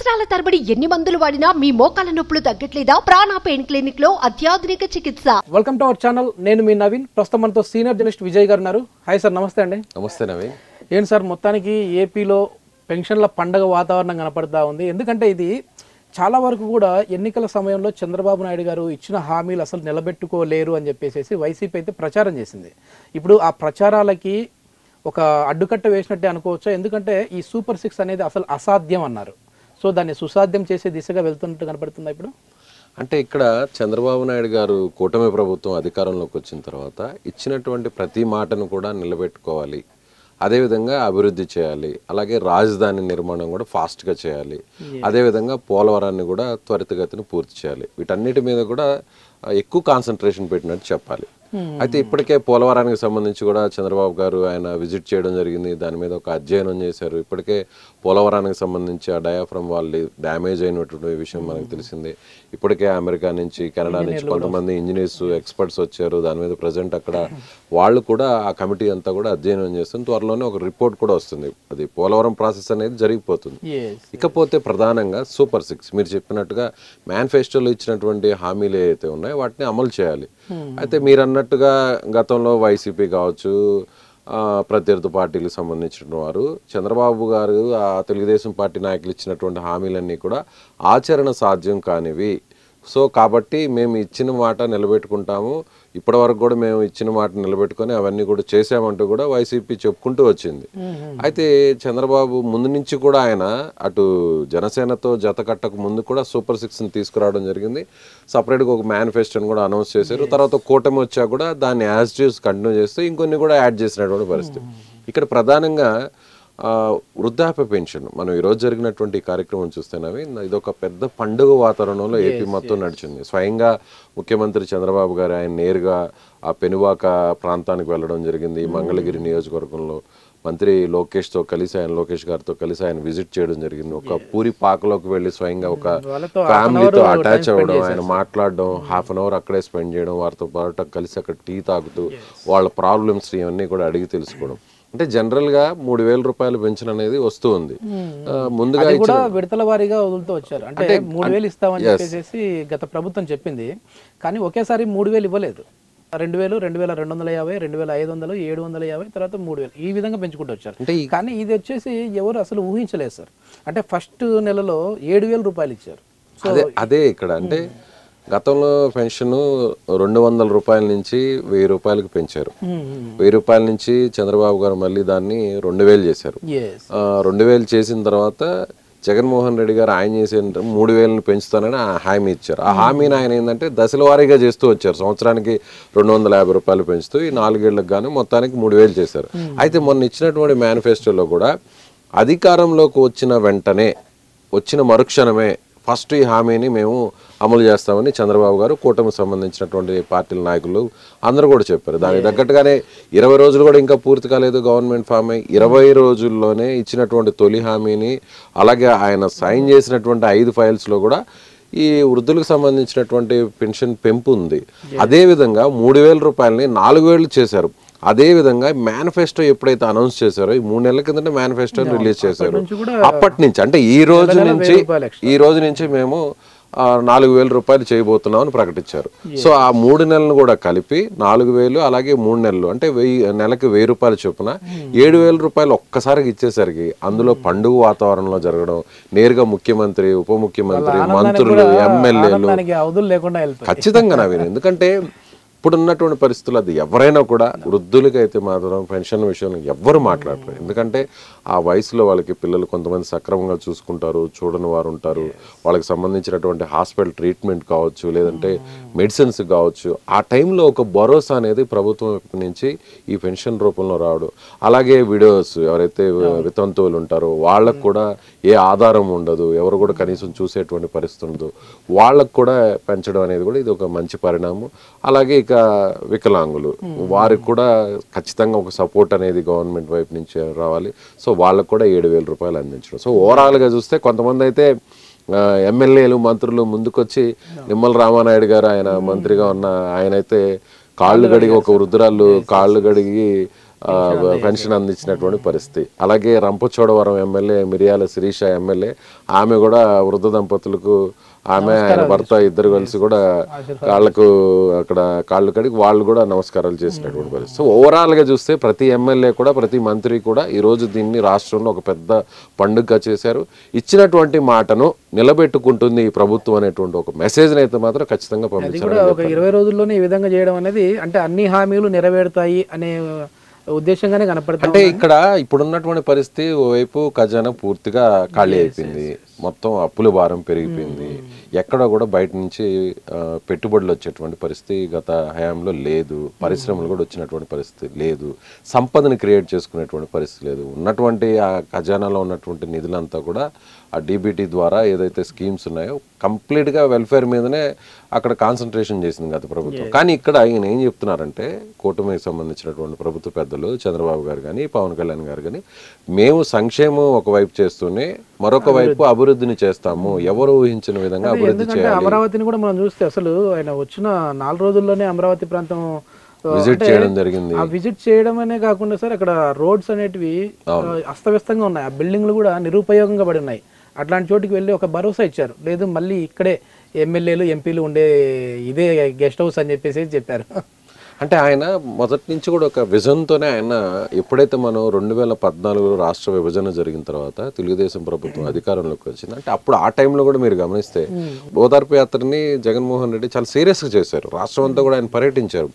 సంవత్సరాల తరబడి ఎన్ని మందులు వాడినా మీ మోకాల నొప్పులు తగ్గట్లేదా? ప్రాణ పెయిన్ క్లినిక్ లో అత్యాధునిక చికిత్స. Welcome to our channel. నేను మీ నవీన్. ప్రస్తుతం మనతో సీనియర్ జర్నలిస్ట్ విజయ్ గారు ఉన్నారు. హాయ్ సార్, నమస్తే అండి. నమస్తే నవీన్. ఏంటి సార్, మొత్తానికి ఏపీలో పెన్షన్ల పండగ వాతావరణం కనపడతా ఉంది. ఎందుకంటే ఇది చాలా వరకు కూడా ఎన్నికల సమయంలో చంద్రబాబు నాయుడు గారు ఇచ్చిన హామీలు అసలు నిలబెట్టుకోలేరు అని చెప్పేసి వైసీపీ అయితే ప్రచారం చేసింది. ఇప్పుడు ఆ ప్రచారాలకి ఒక అడ్డుకట్ట వేసినట్టే అనుకోవచ్చా? ఎందుకంటే ఈ సూపర్ 6 అనేది అసలు అసాధ్యం అన్నారు. సో దాన్ని సుసాధ్యం చేసే దిశగా వెళ్తున్నట్టు కనపడుతుందా ఇప్పుడు? అంటే ఇక్కడ చంద్రబాబు నాయుడు గారు కూటమి ప్రభుత్వం అధికారంలోకి వచ్చిన తర్వాత ఇచ్చినటువంటి ప్రతి మాటను కూడా నిలబెట్టుకోవాలి, అదేవిధంగా అభివృద్ధి చేయాలి, అలాగే రాజధాని నిర్మాణం కూడా ఫాస్ట్గా చేయాలి, అదేవిధంగా పోలవరాన్ని కూడా త్వరితగతిని పూర్తి చేయాలి. వీటన్నిటి మీద కూడా ఎక్కువ కాన్సన్ట్రేషన్ పెట్టినట్టు చెప్పాలి. అయితే ఇప్పటికే పోలవరానికి సంబంధించి కూడా చంద్రబాబు గారు ఆయన విజిట్ చేయడం జరిగింది. దాని మీద ఒక అధ్యయనం చేశారు. ఇప్పటికే పోలవరానికి సంబంధించి ఆ డయాఫ్రమ్ వాళ్ళు డ్యామేజ్ అయినటువంటి విషయం మనకు తెలిసింది. ఇప్పటికే అమెరికా నుంచి, కెనడా నుంచి కొంతమంది ఇంజనీర్స్, ఎక్స్పర్ట్స్ వచ్చారు. దాని మీద ప్రజెంట్ అక్కడ వాళ్ళు కూడా ఆ కమిటీ అంతా కూడా అధ్యయనం చేస్తుంది. త్వరలోనే ఒక రిపోర్ట్ కూడా వస్తుంది. అది పోలవరం ప్రాసెస్ అనేది జరిగిపోతుంది. ఇకపోతే ప్రధానంగా సూపర్ 6 మీరు చెప్పినట్టుగా మేనిఫెస్టోలో ఇచ్చినటువంటి హామీలు ఏవైతే ఉన్నాయో వాటిని అమలు చేయాలి. అయితే మీరు అన్నట్టుగా గతంలో వైసీపీ కావచ్చు, ప్రత్యర్థి పార్టీలకు సంబంధించిన వారు చంద్రబాబు గారు ఆ తెలుగుదేశం పార్టీ నాయకులు ఇచ్చినటువంటి హామీలన్నీ కూడా ఆచరణ సాధ్యం కానివి. సో కాబట్టి మేము ఇచ్చిన మాట నిలబెట్టుకుంటాము, ఇప్పటి వరకు కూడా మేము ఇచ్చిన మాట నిలబెట్టుకొని అవన్నీ కూడా చేసామంటూ కూడా వైసీపీ చెప్పుకుంటూ వచ్చింది. అయితే చంద్రబాబు ముందు నుంచి కూడా ఆయన అటు జనసేనతో జత కట్టకు ముందు కూడా సూపర్ 6ని తీసుకురావడం జరిగింది. సపరేట్గా ఒక మేనిఫెస్టోని కూడా అనౌన్స్ చేశారు. తర్వాత కూటమి వచ్చా కూడా దాన్ని యాజ్ ఇట్ ఈజ్ కంటిన్యూ చేస్తూ ఇంకొన్ని కూడా యాడ్ చేసినటువంటి పరిస్థితి. ఇక్కడ ప్రధానంగా వృద్ధాప్య పెన్షన్ మనం ఈరోజు జరిగినటువంటి కార్యక్రమం చూస్తేనవి ఇది ఒక పెద్ద పండుగ వాతావరణంలో ఏపీ మొత్తం నడిచింది. స్వయంగా ముఖ్యమంత్రి చంద్రబాబు గారు ఆయన నేరుగా ఆ పెనువాక ప్రాంతానికి వెళ్ళడం జరిగింది. మంగళగిరి నియోజకవర్గంలో మంత్రి లోకేష్ గారితో కలిసి ఆయన విజిట్ చేయడం జరిగింది. ఒక పూరి పాకలోకి వెళ్ళి స్వయంగా ఒక ఫ్యామిలీతో అటాచ్ అవ్వడం, ఆయన మాట్లాడడం, హాఫ్ అన్ అవర్ అక్కడే స్పెండ్ చేయడం, వారితో పాటు కలిసి అక్కడ టీ తాగుతూ వాళ్ళ ప్రాబ్లమ్స్ ఇవన్నీ కూడా అడిగి తెలుసుకోవడం. అంటే జనరల్ గా 3,000 రూపాయలు పెన్షన్ అనేది వస్తూ ఉంది. ముందుగా విడతల వారీగా వదులుతూ వచ్చారు. అంటే 3,000 ఇస్తామని చెప్పేసి గత ప్రభుత్వం చెప్పింది, కానీ ఒకేసారి 3,000 ఇవ్వలేదు. 2,000, 2,250, 2,500, 750, తర్వాత 3,000 ఈ విధంగా పెంచుకుంటూ వచ్చారు. కానీ ఇది వచ్చేసి ఎవరు అసలు ఊహించలేదు సార్. అంటే ఫస్ట్ నెలలో 7,000 రూపాయలు ఇచ్చారు. అదే ఇక్కడ అంటే గతంలో పెన్షన్ 200 రూపాయల నుంచి 1,000 రూపాయలకు పెంచారు. 1,000 రూపాయల నుంచి చంద్రబాబు గారు మళ్ళీ దాన్ని 2,000 చేశారు. 2,000 చేసిన తర్వాత జగన్మోహన్ రెడ్డి గారు ఆయన చేసే 3,000ని పెంచుతానని హామీ ఇచ్చారు. ఆ హామీని ఆయన ఏంటంటే దశల వారీగా చేస్తూ వచ్చారు. సంవత్సరానికి 250 రూపాయలు పెంచుతూ ఈ 4 ఏళ్లకు గాను మొత్తానికి 3,000 చేశారు. అయితే మొన్న ఇచ్చినటువంటి మేనిఫెస్టోలో కూడా అధికారంలోకి వచ్చిన వెంటనే, వచ్చిన మరుక్షణమే ఫస్ట్ ఈ హామీని మేము అమలు చేస్తామని చంద్రబాబు గారు, కూటమికి సంబంధించినటువంటి పార్టీల నాయకులు అందరూ కూడా చెప్పారు. దానికి తగ్గట్టుగానే 20 రోజులు కూడా ఇంకా పూర్తి కాలేదు గవర్నమెంట్ ఫామ్ అయ్యి. 20 రోజుల్లోనే ఇచ్చినటువంటి తొలి హామీని, అలాగే ఆయన సైన్ చేసినటువంటి 5 ఫైల్స్లో కూడా ఈ వృద్ధులకు సంబంధించినటువంటి పెన్షన్ పెంపు ఉంది. అదేవిధంగా 3,000 రూపాయలని 4,000 చేశారు. అదేవిధంగా మేనిఫెస్టో ఎప్పుడైతే అనౌన్స్ చేశారో ఈ 3 నెలల కింద మేనిఫెస్టో రిలీజ్ చేశారు. అప్పటి నుంచి అంటే ఈ రోజు నుంచి మేము 4,000 రూపాయలు చేయబోతున్నాం అని ప్రకటించారు. సో ఆ 3 నెలలను కూడా కలిపి 4,000, అలాగే 3 నెలలు అంటే నెలకి 1,000 రూపాయలు చొప్పున 7,000 రూపాయలు ఒక్కసారికి ఇచ్చేసరికి అందులో పండుగ వాతావరణంలో జరగడం, నేరుగా ముఖ్యమంత్రి, ఉప ముఖ్యమంత్రి, మంత్రులు, ఎమ్మెల్యేలు ఖచ్చితంగా నవీన్. ఎందుకంటే ఇప్పుడున్నటువంటి పరిస్థితులు అది ఎవరైనా కూడా వృద్ధులకైతే మాత్రం పెన్షన్ విషయంలో ఎవ్వరు మాట్లాడరు. ఎందుకంటే ఆ వయసులో వాళ్ళకి పిల్లలు కొంతమంది సక్రమంగా చూసుకుంటారు, చూడని వారు ఉంటారు. వాళ్ళకి సంబంధించినటువంటి హాస్పిటల్ ట్రీట్మెంట్ కావచ్చు, లేదంటే మెడిసిన్స్ కావచ్చు, ఆ టైంలో ఒక భరోసా అనేది ప్రభుత్వం నుంచి ఈ పెన్షన్ రూపంలో రావడం. అలాగే విడోస్ ఎవరైతే వితంతువులు ఉంటారో వాళ్ళకు కూడా ఏ ఆధారం ఉండదు, ఎవరు కూడా కనీసం చూసేటువంటి పరిస్థితి ఉండదు, వాళ్ళకు కూడా పెంచడం అనేది కూడా ఇది ఒక మంచి పరిణామం. అలాగే ఇక వికలాంగులు వారికి కూడా ఖచ్చితంగా ఒక సపోర్ట్ అనేది గవర్నమెంట్ వైపు నుంచి రావాలి. సో వాళ్ళకు కూడా 7,000 రూపాయలు అందించడం. సో ఓవరాల్గా చూస్తే కొంతమంది అయితే ఎమ్మెల్యేలు, మంత్రులు ముందుకొచ్చి, నిమ్మల రామానాయుడు గారు ఆయన మంత్రిగా ఉన్న ఆయన అయితే కాళ్ళు గడిగి, ఒక వృద్ధురాళ్ళు కాళ్ళు గడిగి పెన్షన్ అందించినటువంటి పరిస్థితి. అలాగే రంపచోడవరం ఎమ్మెల్యే మిరియాల శిరీష ఎమ్మెల్యే, ఆమె కూడా వృద్ధ దంపతులకు, ఆమె ఆయన భర్త ఇద్దరు కలిసి కూడా కాళ్ళకు అక్కడ కాళ్ళు కడిగి వాళ్ళు కూడా నమస్కారాలు చేసినటువంటి పరిస్థితి. సో ఓవరాల్ గా చూస్తే ప్రతి ఎమ్మెల్యే కూడా, ప్రతి మంత్రి కూడా ఈ రోజు దీన్ని రాష్ట్రంలో ఒక పెద్ద పండుగగా చేశారు. ఇచ్చినటువంటి మాటను నిలబెట్టుకుంటుంది ఈ ప్రభుత్వం అనేటువంటి ఒక మెసేజ్ అయితే మాత్రం ఖచ్చితంగా పంపించారు. ఒక 20 రోజుల్లోనే ఈ విధంగా చేయడం అనేది అంటే అన్ని హామీలు నెరవేరుతాయి అనే ఉద్దేశంగానే కనపడుతుంది. అంటే ఇక్కడ ఇప్పుడున్నటువంటి పరిస్థితి, ఓవైపు ఖజానా పూర్తిగా ఖాళీ అయిపోయింది, మొత్తం అప్పుల భారం పెరిగిపోయింది, ఎక్కడ కూడా బయట నుంచి పెట్టుబడులు వచ్చేటువంటి పరిస్థితి గత హయాంలో లేదు, పరిశ్రమలు కూడా వచ్చినటువంటి పరిస్థితి లేదు, సంపదని క్రియేట్ చేసుకునేటువంటి పరిస్థితి లేదు. ఉన్నటువంటి ఆ ఖజానాలో ఉన్నటువంటి నిధులంతా కూడా ఆ డీబీటీ ద్వారా ఏదైతే స్కీమ్స్ ఉన్నాయో కంప్లీట్గా వెల్ఫేర్ మీదనే అక్కడ కాన్సన్ట్రేషన్ చేసింది గత ప్రభుత్వం. కానీ ఇక్కడ ఈయన ఏం చెప్తున్నారంటే, కూటమికి సంబంధించినటువంటి ప్రభుత్వ పెద్దలు చంద్రబాబు గారు కానీ పవన్ కళ్యాణ్ గారు కానీ, మేము సంక్షేమం ఒకవైపు చేస్తూనే మరొక వైపు అభివృద్ధిని చేస్తాము, ఎవరు ఊహించిన విధంగా అభివృద్ధి చేయాలి. అమరావతిని కూడా మనం చూస్తే అసలు ఆయన వచ్చిన 4 రోజుల్లోనే అమరావతి ప్రాంతం విజిట్ చేయడం జరిగింది. ఆ విజిట్ చేయడం అనే కాకుండా సార్ అక్కడ రోడ్స్ అనేటివి అస్తవ్యస్తంగా ఉన్నాయి, ఆ బిల్డింగ్లు కూడా నిరుపయోగంగా పడి ఉన్నాయి. అట్లాంటి చోటుకి వెళ్ళి ఒక భరోసా ఇచ్చారు, లేదు మళ్ళీ ఇక్కడే ఎమ్మెల్యేలు ఎంపీలు ఉండే ఇదే గెస్ట్ హౌస్ అని చెప్పారు. అంటే ఆయన మొదటి నుంచి కూడా ఒక విజన్తోనే ఆయన, ఎప్పుడైతే మనం 2014 రాష్ట్ర విభజన జరిగిన తర్వాత తెలుగుదేశం ప్రభుత్వం అధికారంలోకి వచ్చింది, అంటే అప్పుడు ఆ టైంలో కూడా మీరు గమనిస్తే ఓదార్పు యాత్రని జగన్మోహన్ రెడ్డి చాలా సీరియస్గా చేశారు. రాష్ట్రం అంతా కూడా ఆయన పర్యటించారు.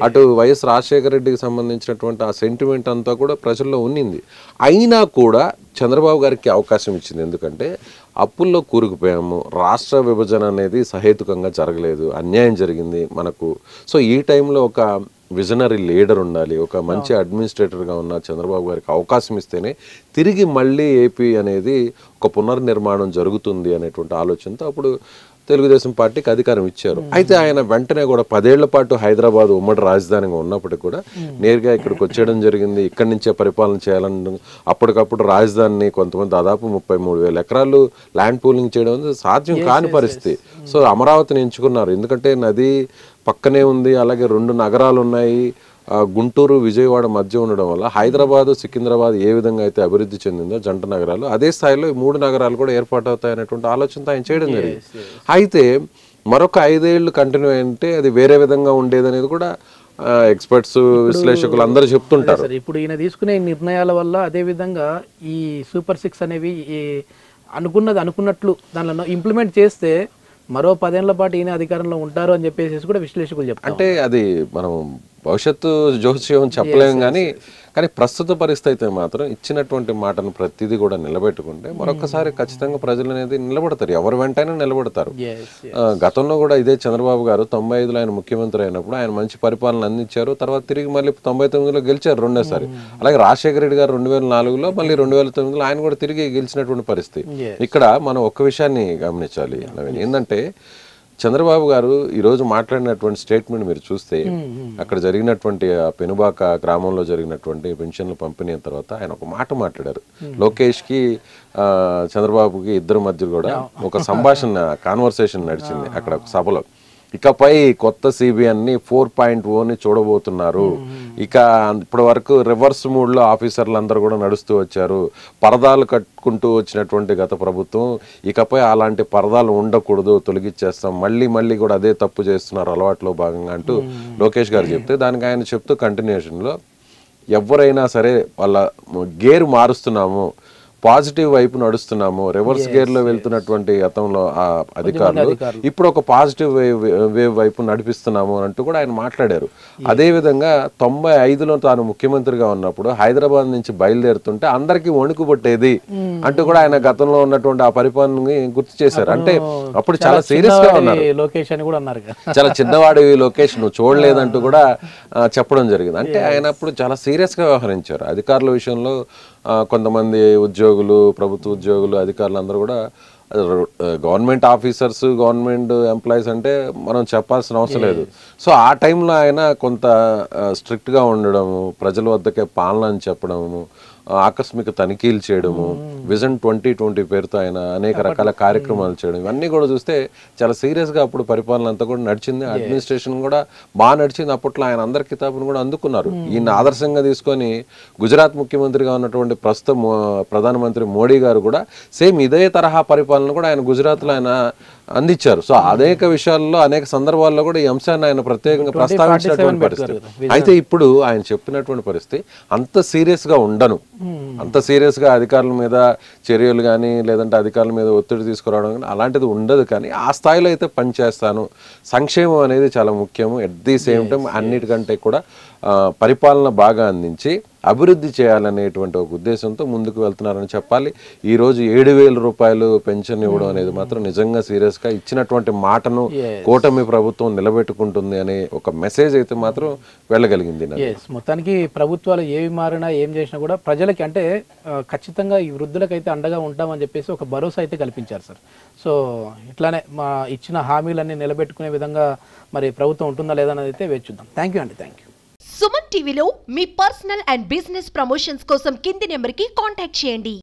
అటు వైఎస్ రాజశేఖర రెడ్డికి సంబంధించినటువంటి ఆ సెంటిమెంట్ అంతా కూడా ప్రజల్లో ఉన్నింది. అయినా కూడా చంద్రబాబు గారికి అవకాశం ఇచ్చింది. ఎందుకంటే అప్పుల్లో కూరుకుపోయాము, రాష్ట్ర విభజన అనేది సహేతుకంగా జరగలేదు, అన్యాయం జరిగింది మనకు. సో ఈ టైంలో ఒక విజనరీ లీడర్ ఉండాలి, ఒక మంచి అడ్మినిస్ట్రేటర్గా ఉన్న చంద్రబాబు గారికి అవకాశం ఇస్తేనే తిరిగి మళ్ళీ ఏపీ అనేది ఒక పునర్నిర్మాణం జరుగుతుంది అనేటువంటి ఆలోచనతో అప్పుడు తెలుగుదేశం పార్టీకి అధికారం ఇచ్చారు. అయితే ఆయన వెంటనే కూడా 10 ఏళ్ల పాటు హైదరాబాద్ ఉమ్మడి రాజధానిగా ఉన్నప్పటికీ కూడా నేరుగా ఇక్కడికి వచ్చేయడం జరిగింది. ఇక్కడి నుంచే పరిపాలన చేయాలని అప్పటికప్పుడు రాజధానిని కొంతమంది దాదాపు 33,000 ఎకరాలు ల్యాండ్ పూలింగ్ చేయడం సాధ్యం కాని పరిస్థితి. సో అమరావతిని ఎంచుకున్నారు, ఎందుకంటే నది పక్కనే ఉంది, అలాగే 2 నగరాలు ఉన్నాయి, గుంటూరు విజయవాడ మధ్య ఉండడం వల్ల హైదరాబాదు సికింద్రాబాద్ ఏ విధంగా అయితే అభివృద్ధి చెందిందో జంట నగరాలు, అదే స్థాయిలో ఈ 3 నగరాలు కూడా ఏర్పాటు అవుతాయనేటువంటి ఆలోచనతో ఆయన చేయడం జరిగింది. అయితే మరొక 5 ఏళ్ళు కంటిన్యూ అంటే అది వేరే విధంగా ఉండేది అనేది కూడా ఎక్స్పర్ట్స్, విశ్లేషకులు అందరూ చెప్తుంటారు. ఇప్పుడు ఈయన తీసుకునే నిర్ణయాల వల్ల అదే విధంగా ఈ సూపర్ 6 అనేవి అనుకున్నట్లు దానిలో ఇంప్లిమెంట్ చేస్తే మరో 10 ఏళ్ల పాటు ఈయన అధికారంలో ఉంటారు అని చెప్పేసి కూడా విశ్లేషకులు చెప్తారు. అంటే అది మనం భవిష్యత్తు జోస్యం చెప్పలేము, కానీ ప్రస్తుత పరిస్థితి అయితే మాత్రం ఇచ్చినటువంటి మాటను ప్రతిదీ కూడా నిలబెట్టుకుంటే మరొకసారి ఖచ్చితంగా ప్రజలు అనేది నిలబడతారు, ఎవరు వెంటనే నిలబడతారు. గతంలో కూడా ఇదే చంద్రబాబు గారు 95లో ఆయన ముఖ్యమంత్రి అయినప్పుడు ఆయన మంచి పరిపాలన అందించారు. తర్వాత తిరిగి మళ్ళీ 99లో గెలిచారు రెండోసారి. అలాగే రాజశేఖర రెడ్డి గారు 2004లో, మళ్ళీ 2009లో ఆయన కూడా తిరిగి గెలిచినటువంటి పరిస్థితి. ఇక్కడ మనం ఒక్క విషయాన్ని గమనించాలి నవీన్, ఏంటంటే చంద్రబాబు గారు ఈరోజు మాట్లాడినటువంటి స్టేట్మెంట్ మీరు చూస్తే, అక్కడ జరిగినటువంటి పెనుబాక గ్రామంలో జరిగినటువంటి పెన్షన్ల పంపిణీ తర్వాత ఆయన ఒక మాట మాట్లాడారు. లోకేష్కి చంద్రబాబుకి ఇద్దరి మధ్య కూడా ఒక సంభాషణ, కాన్వర్సేషన్ నడిచింది అక్కడ సభలో. ఇకపై కొత్త సిబిఎన్ని 4.0ని చూడబోతున్నారు. ఇక ఇప్పటి వరకు రివర్స్ మూడ్లో ఆఫీసర్లు అందరూ కూడా నడుస్తూ వచ్చారు, పరదాలు కట్టుకుంటూ వచ్చినటువంటి గత ప్రభుత్వం ఇకపై అలాంటి పరదాలు ఉండకూడదు, తొలగించేస్తాం, మళ్ళీ కూడా అదే తప్పు చేస్తున్నారు అలవాట్లో భాగంగా అంటూ లోకేష్ గారు చెప్తే, దానికి ఆయన చెప్తూ కంటిన్యూషన్లో ఎవరైనా సరే వాళ్ళ గేర్ మారుస్తున్నాము, పాజిటివ్ వైపు నడుస్తున్నాము, రివర్స్ గేర్ లో వెళ్తున్నటువంటి గతంలో ఆ అధికారులు ఇప్పుడు ఒక పాజిటివ్ వేవ్ వైపు నడిపిస్తున్నాము అంటూ కూడా ఆయన మాట్లాడారు. అదే విధంగా 95లో తాను ముఖ్యమంత్రిగా ఉన్నప్పుడు హైదరాబాద్ నుంచి బయలుదేరుతుంటే అందరికీ వణుకు పుట్టేది అంటూ కూడా ఆయన గతంలో ఉన్నటువంటి ఆ పరిపాలనని గుర్తు చేశారు. అంటే అప్పుడు చాలా సీరియస్ గా ఉన్నారు, చాలా చిన్నవాడు లోకేష్ నువ్వు చూడలేదంటూ కూడా చెప్పడం జరిగింది. అంటే ఆయన అప్పుడు చాలా సీరియస్ గా వ్యవహరించారు. అధికారుల విషయంలో కొంతమంది ఉద్యోగులు, ప్రభుత్వ ఉద్యోగులు, అధికారులు అందరూ కూడా గవర్నమెంట్ ఆఫీసర్స్, గవర్నమెంట్ ఎంప్లాయీస్ అంటే మనం చెప్పాల్సిన అవసరం లేదు. సో ఆ టైంలో ఆయన కొంత స్ట్రిక్ట్గా ఉండడము, ప్రజల వద్దకే పాలన అని చెప్పడము, ఆకస్మిక తనిఖీలు చేయడము, విజన్ 2020 పేరుతో ఆయన అనేక రకాల కార్యక్రమాలు చేయడం, ఇవన్నీ కూడా చూస్తే చాలా సీరియస్గా అప్పుడు పరిపాలన అంతా కూడా నడిచింది. అడ్మినిస్ట్రేషన్ కూడా బాగా నడిచింది. అప్పట్లో ఆయన అందరి కితాబును కూడా అందుకున్నారు. ఈయన ఆదర్శంగా తీసుకొని గుజరాత్ ముఖ్యమంత్రిగా ఉన్నటువంటి ప్రస్తుత ప్రధానమంత్రి మోడీ గారు కూడా సేమ్ ఇదే తరహా పరిపాలన కూడా ఆయన గుజరాత్లో ఆయన అందించారు. సో అనేక విషయాల్లో అనేక సందర్భాల్లో కూడా ఈ అంశాన్ని ఆయన ప్రత్యేకంగా ప్రస్తావించినటువంటి పరిస్థితి. అయితే ఇప్పుడు ఆయన చెప్పినటువంటి పరిస్థితి అంత సీరియస్ గా ఉండను, అంత సీరియస్ గా అధికారుల మీద చర్యలు కానీ లేదంటే అధికారుల మీద ఒత్తిడి తీసుకురావడం కానీ అలాంటిది ఉండదు. కానీ ఆ స్థాయిలో అయితే పనిచేస్తాను. సంక్షేమం అనేది చాలా ముఖ్యము. ఎట్ ది సేమ్ టైం అన్నిటికంటే కూడా పరిపాలన బాగా అందించి అభివృద్ధి చేయాలనేటువంటి ఒక ఉద్దేశంతో ముందుకు వెళ్తున్నారని చెప్పాలి. ఈరోజు 7,000 రూపాయలు పెన్షన్ ఇవ్వడం అనేది మాత్రం నిజంగా సీరియస్గా ఇచ్చినటువంటి మాటను కూటమి ప్రభుత్వం నిలబెట్టుకుంటుంది అనే ఒక మెసేజ్ అయితే మాత్రం వెళ్ళగలిగింది. మొత్తానికి ప్రభుత్వాలు ఏవి మారినా ఏం చేసినా కూడా ప్రజలకి అంటే ఖచ్చితంగా ఈ వృద్ధులకైతే అండగా ఉంటామని చెప్పేసి ఒక భరోసా అయితే కల్పించారు సార్. సో ఇట్లానే మా ఇచ్చిన హామీలన్నీ నిలబెట్టుకునే విధంగా మరి ప్రభుత్వం ఉంటుందా లేదా అనేది అయితే వేచి చూద్దాం. థ్యాంక్ యూ అండి. Thank you. సుమన్ టీవీలో మీ పర్సనల్ అండ్ బిజినెస్ ప్రమోషన్స్ కోసం కింది నెంబర్కి కాంటాక్ట్ చేయండి.